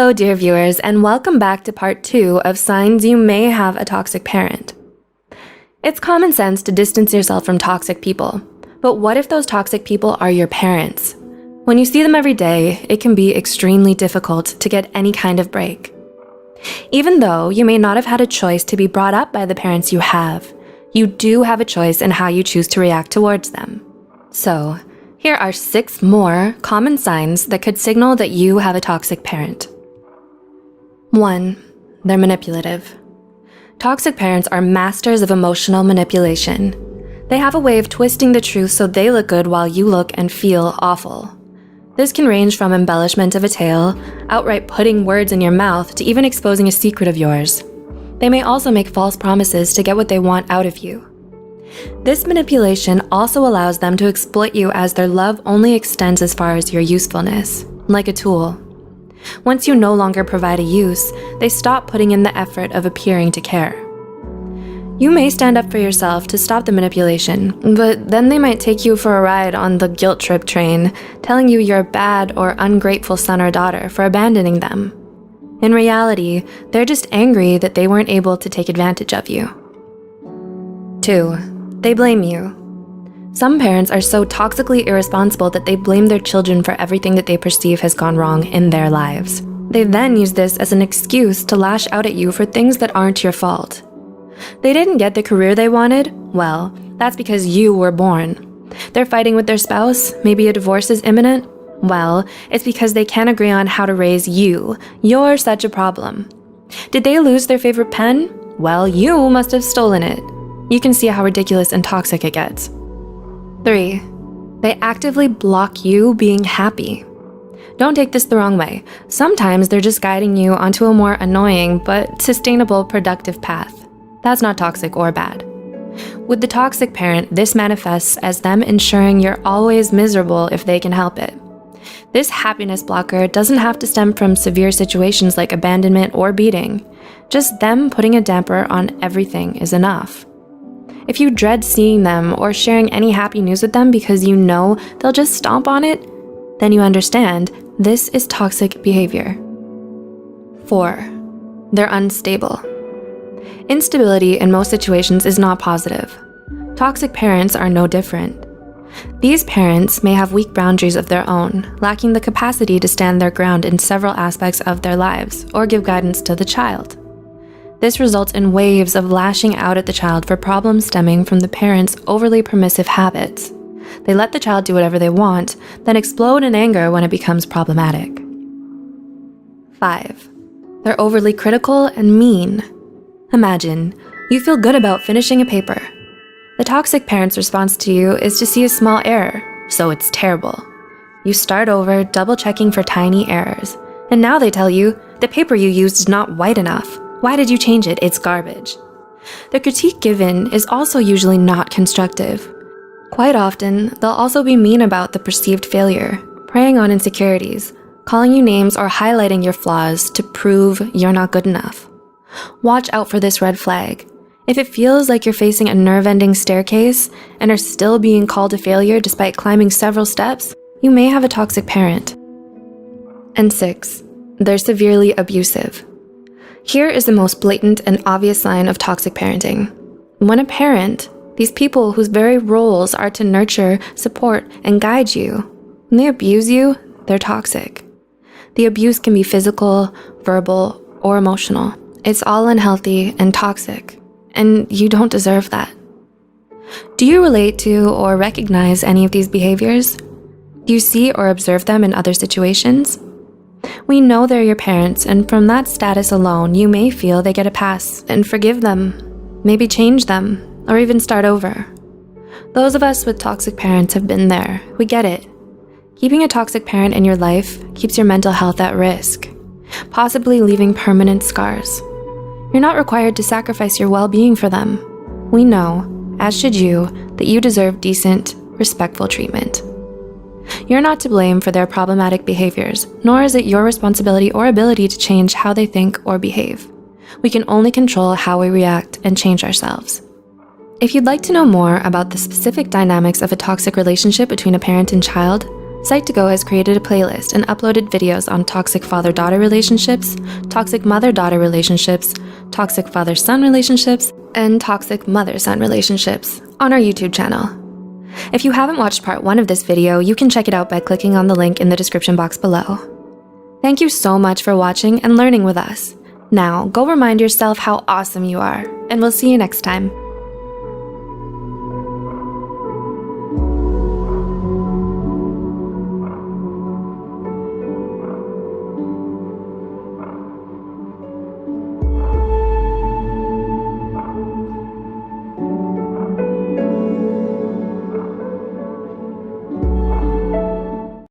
Hello, dear viewers, and welcome back to part 2 of signs you may have a toxic parent. It's common sense to distance yourself from toxic people, but what if those toxic people are your parents? When you see them every day, it can be extremely difficult to get any kind of break. Even though you may not have had a choice to be brought up by the parents you have, you do have a choice in how you choose to react towards them. So, here are 6 more common signs that could signal that you have a toxic parent. 1. They're manipulative. Toxic parents are masters of emotional manipulation. They have a way of twisting the truth so they look good while you look and feel awful. This can range from embellishment of a tale, outright putting words in your mouth, to even exposing a secret of yours. They may also make false promises to get what they want out of you. This manipulation also allows them to exploit you, as their love only extends as far as your usefulness, like a tool. Once you no longer provide a use, they stop putting in the effort of appearing to care. You may stand up for yourself to stop the manipulation, but then they might take you for a ride on the guilt trip train, telling you you're a bad or ungrateful son or daughter for abandoning them. In reality, they're just angry that they weren't able to take advantage of you. 2. They blame you. Some parents are so toxically irresponsible that they blame their children for everything that they perceive has gone wrong in their lives. They then use this as an excuse to lash out at you for things that aren't your fault. They didn't get the career they wanted? Well, that's because you were born. They're fighting with their spouse? Maybe a divorce is imminent? Well, it's because they can't agree on how to raise you. You're such a problem. Did they lose their favorite pen? Well, you must have stolen it. You can see how ridiculous and toxic it gets. 3. They actively block you being happy. Don't take this the wrong way. Sometimes they're just guiding you onto a more annoying but sustainable, productive path. That's not toxic or bad. With the toxic parent, this manifests as them ensuring you're always miserable if they can help it. This happiness blocker doesn't have to stem from severe situations like abandonment or beating. Just them putting a damper on everything is enough. If you dread seeing them or sharing any happy news with them because you know they'll just stomp on it, then you understand this is toxic behavior. 4. They're unstable. Instability in most situations is not positive. Toxic parents are no different. These parents may have weak boundaries of their own, lacking the capacity to stand their ground in several aspects of their lives or give guidance to the child. This results in waves of lashing out at the child for problems stemming from the parents' overly permissive habits. They let the child do whatever they want, then explode in anger when it becomes problematic. 5. They're overly critical and mean. Imagine, you feel good about finishing a paper. The toxic parent's response to you is to see a small error, so it's terrible. You start over, double-checking for tiny errors, and now they tell you, the paper you used is not white enough. Why did you change it? It's garbage. The critique given is also usually not constructive. Quite often, they'll also be mean about the perceived failure, preying on insecurities, calling you names or highlighting your flaws to prove you're not good enough. Watch out for this red flag. If it feels like you're facing a nerve-ending staircase and are still being called a failure despite climbing several steps, you may have a toxic parent. And 6. They're severely abusive. Here is the most blatant and obvious sign of toxic parenting. When a parent, these people whose very roles are to nurture, support, and guide you, when they abuse you, they're toxic. The abuse can be physical, verbal, or emotional. It's all unhealthy and toxic, and you don't deserve that. Do you relate to or recognize any of these behaviors? Do you see or observe them in other situations? We know they're your parents, and from that status alone, you may feel they get a pass and forgive them, maybe change them, or even start over. Those of us with toxic parents have been there. We get it. Keeping a toxic parent in your life keeps your mental health at risk, possibly leaving permanent scars. You're not required to sacrifice your well-being for them. We know, as should you, that you deserve decent, respectful treatment. You're not to blame for their problematic behaviors, nor is it your responsibility or ability to change how they think or behave. We can only control how we react and change ourselves. If you'd like to know more about the specific dynamics of a toxic relationship between a parent and child, Psych2Go has created a playlist and uploaded videos on toxic father-daughter relationships, toxic mother-daughter relationships, toxic father-son relationships, and toxic mother-son relationships on our YouTube channel. If you haven't watched part 1 of this video, you can check it out by clicking on the link in the description box below. Thank you so much for watching and learning with us. Now, go remind yourself how awesome you are, and we'll see you next time.